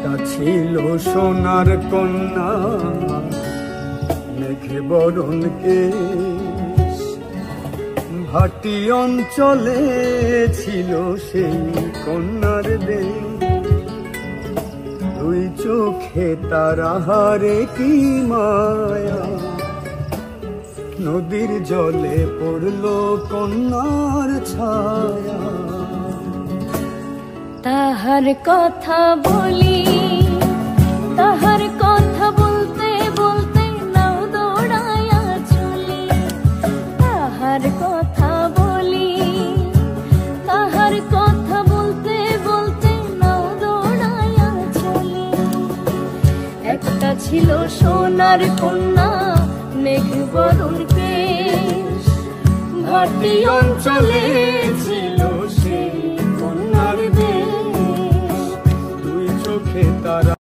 একটা ছিল সোনার কন্যা, মেঘে বরণ কেশ, ভাটি অঞ্চলে ছিল সেই কন্যার দেশ। দুই চোখে তার আহারে কি মায়া, নদীর জলে পড়ল কন্যার ছায়া। তাহার কথা বলি, তাহার কথা বলতে বলতে নাও দৌড়ায়া চলি। তাহার কথা বলি, তাহার কথা বলতে বলতে নাও দৌড়ায়া চলি। একটা ছিল সোনার কন্যা, মেঘ বরণ কেশ, ভাটি অঞ্চলে ছিল সেই কন্যার দেশ। দুই চোখে তারা